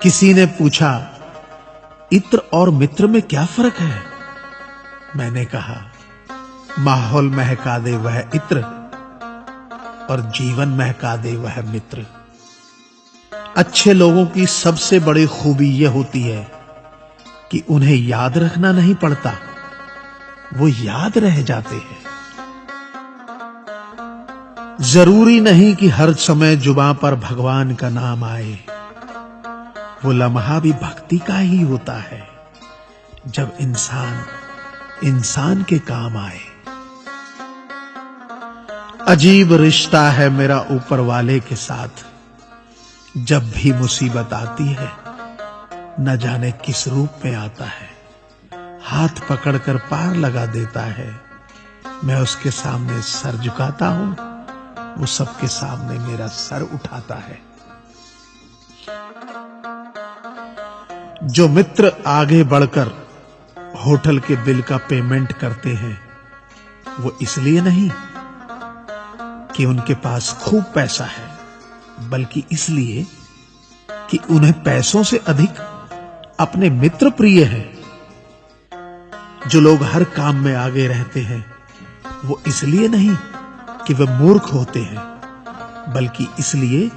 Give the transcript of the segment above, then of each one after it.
किसी ने पूछा, इत्र और मित्र में क्या फर्क है? मैंने कहा, माहौल महका दे वह इत्र और जीवन महका दे वह मित्र। अच्छे लोगों की सबसे बड़ी खूबी यह होती है कि उन्हें याद रखना नहीं पड़ता, वो याद रह जाते हैं। जरूरी नहीं कि हर समय जुबां पर भगवान का नाम आए, वो लम्हा भी भक्ति का ही होता है जब इंसान इंसान के काम आए। अजीब रिश्ता है मेरा ऊपर वाले के साथ, जब भी मुसीबत आती है न जाने किस रूप में आता है, हाथ पकड़कर पार लगा देता है। मैं उसके सामने सर झुकाता हूं, वो सबके सामने मेरा सर उठाता है। जो मित्र आगे बढ़कर होटल के बिल का पेमेंट करते हैं, वो इसलिए नहीं कि उनके पास खूब पैसा है, बल्कि इसलिए कि उन्हें पैसों से अधिक अपने मित्र प्रिय हैं। जो लोग हर काम में आगे रहते हैं, वो इसलिए नहीं कि वे मूर्ख होते हैं, बल्कि इसलिए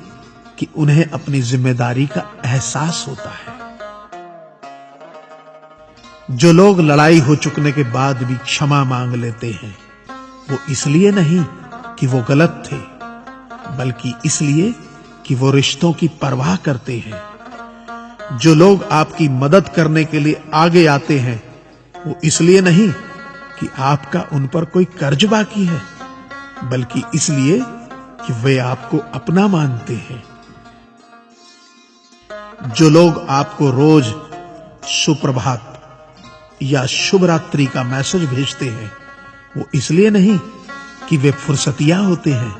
कि उन्हें अपनी जिम्मेदारी का एहसास होता है। जो लोग लड़ाई हो चुकने के बाद भी क्षमा मांग लेते हैं, वो इसलिए नहीं कि वो गलत थे, बल्कि इसलिए कि वो रिश्तों की परवाह करते हैं। जो लोग आपकी मदद करने के लिए आगे आते हैं, वो इसलिए नहीं कि आपका उन पर कोई कर्ज बाकी है, बल्कि इसलिए कि वे आपको अपना मानते हैं। जो लोग आपको रोज सुप्रभात या शुभ रात्रि का मैसेज भेजते हैं, वो इसलिए नहीं कि वे फुर्सतिया होते हैं,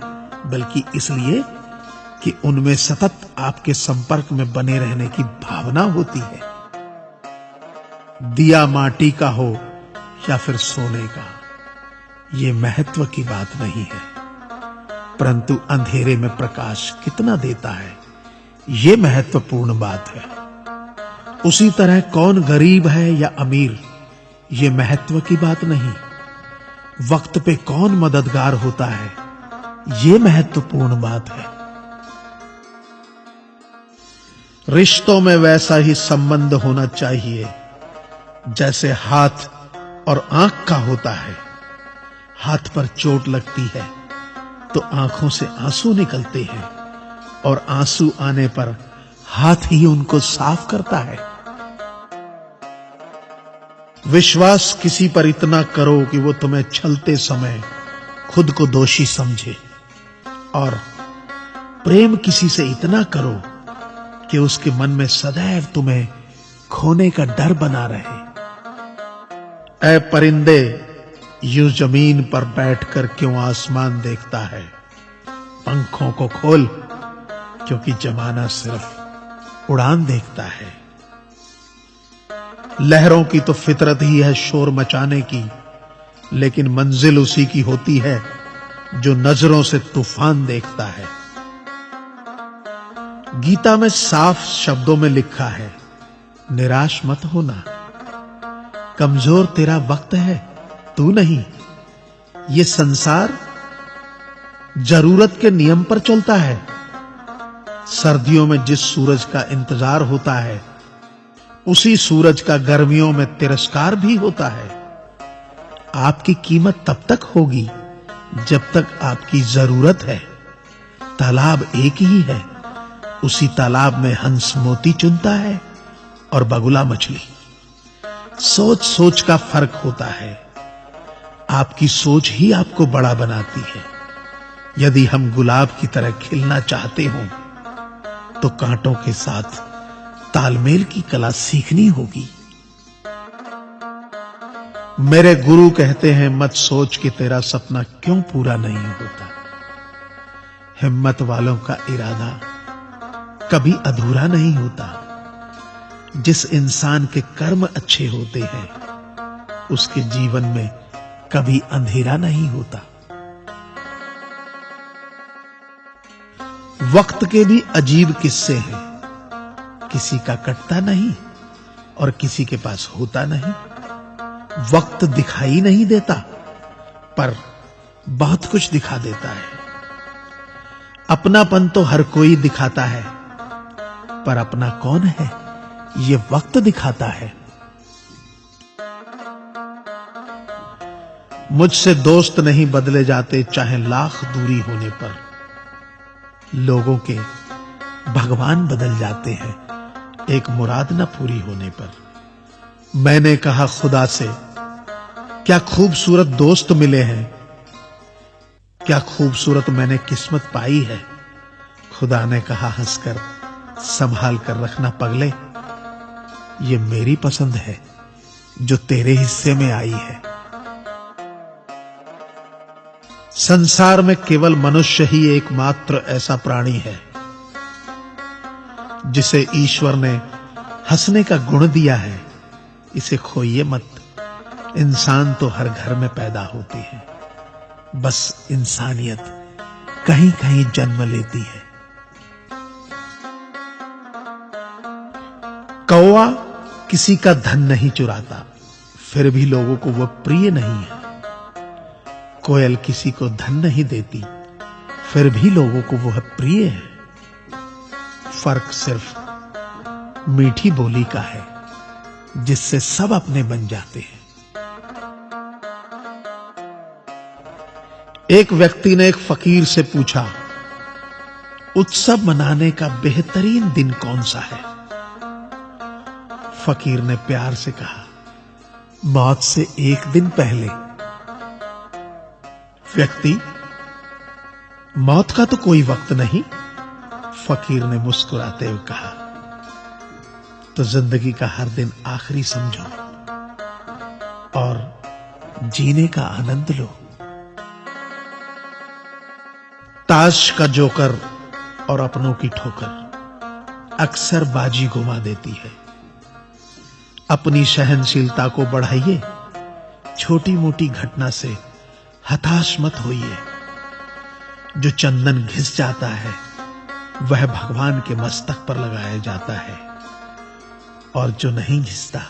बल्कि इसलिए कि उनमें सतत आपके संपर्क में बने रहने की भावना होती है। दिया माटी का हो या फिर सोने का, ये महत्व की बात नहीं है, परंतु अंधेरे में प्रकाश कितना देता है, ये महत्वपूर्ण बात है। उसी तरह कौन गरीब है या अमीर, ये महत्व की बात नहीं। वक्त पे कौन मददगार होता है, ये महत्वपूर्ण बात है। रिश्तों में वैसा ही संबंध होना चाहिए जैसे हाथ और आंख का होता है। हाथ पर चोट लगती है तो आंखों से आंसू निकलते हैं, और आंसू आने पर हाथ ही उनको साफ करता है। विश्वास किसी पर इतना करो कि वो तुम्हें छलते समय खुद को दोषी समझे, और प्रेम किसी से इतना करो कि उसके मन में सदैव तुम्हें खोने का डर बना रहे। ऐ परिंदे, यूं जमीन पर बैठकर क्यों आसमान देखता है? पंखों को खोल, क्योंकि जमाना सिर्फ उड़ान देखता है। लहरों की तो फितरत ही है शोर मचाने की, लेकिन मंजिल उसी की होती है जो नजरों से तूफान देखता है। गीता में साफ शब्दों में लिखा है, निराश मत होना, कमजोर तेरा वक्त है, तू नहीं। ये संसार जरूरत के नियम पर चलता है। सर्दियों में जिस सूरज का इंतजार होता है, उसी सूरज का गर्मियों में तिरस्कार भी होता है। आपकी कीमत तब तक होगी जब तक आपकी जरूरत है। तालाब एक ही है, उसी तालाब में हंस मोती चुनता है और बगुला मछली। सोच सोच का फर्क होता है। आपकी सोच ही आपको बड़ा बनाती है। यदि हम गुलाब की तरह खिलना चाहते हो तो कांटों के साथ तालमेल की कला सीखनी होगी। मेरे गुरु कहते हैं, मत सोच कि तेरा सपना क्यों पूरा नहीं होता। हिम्मत वालों का इरादा कभी अधूरा नहीं होता। जिस इंसान के कर्म अच्छे होते हैं, उसके जीवन में कभी अंधेरा नहीं होता। वक्त के भी अजीब किस्से हैं। किसी का कटता नहीं और किसी के पास होता नहीं। वक्त दिखाई नहीं देता, पर बहुत कुछ दिखा देता है। अपनापन तो हर कोई दिखाता है, पर अपना कौन है ये वक्त दिखाता है। मुझसे दोस्त नहीं बदले जाते, चाहे लाख दूरी होने पर। लोगों के भगवान बदल जाते हैं, एक मुराद न पूरी होने पर। मैंने कहा खुदा से, क्या खूबसूरत दोस्त मिले हैं, क्या खूबसूरत मैंने किस्मत पाई है। खुदा ने कहा हंसकर, संभाल कर रखना पगले, ये मेरी पसंद है जो तेरे हिस्से में आई है। संसार में केवल मनुष्य ही एकमात्र ऐसा प्राणी है जिसे ईश्वर ने हंसने का गुण दिया है। इसे खोइए मत। इंसान तो हर घर में पैदा होती है, बस इंसानियत कहीं कहीं जन्म लेती है। कौवा किसी का धन नहीं चुराता, फिर भी लोगों को वह प्रिय नहीं है। कोयल किसी को धन नहीं देती, फिर भी लोगों को वह प्रिय है। फर्क सिर्फ मीठी बोली का है, जिससे सब अपने बन जाते हैं। एक व्यक्ति ने एक फकीर से पूछा, उत्सव मनाने का बेहतरीन दिन कौन सा है। फकीर ने प्यार से कहा, मौत से एक दिन पहले। व्यक्ति, मौत का तो कोई वक्त नहीं। फकीर ने मुस्कुराते हुए कहा, तो जिंदगी का हर दिन आखिरी समझो और जीने का आनंद लो। ताश का जोकर और अपनों की ठोकर अक्सर बाजी घुमा देती है। अपनी सहनशीलता को बढ़ाइए, छोटी मोटी घटना से हताश मत होइए। जो चंदन घिस जाता है वह भगवान के मस्तक पर लगाया जाता है, और जो नहीं घिसता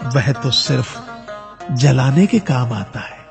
वह तो सिर्फ जलाने के काम आता है।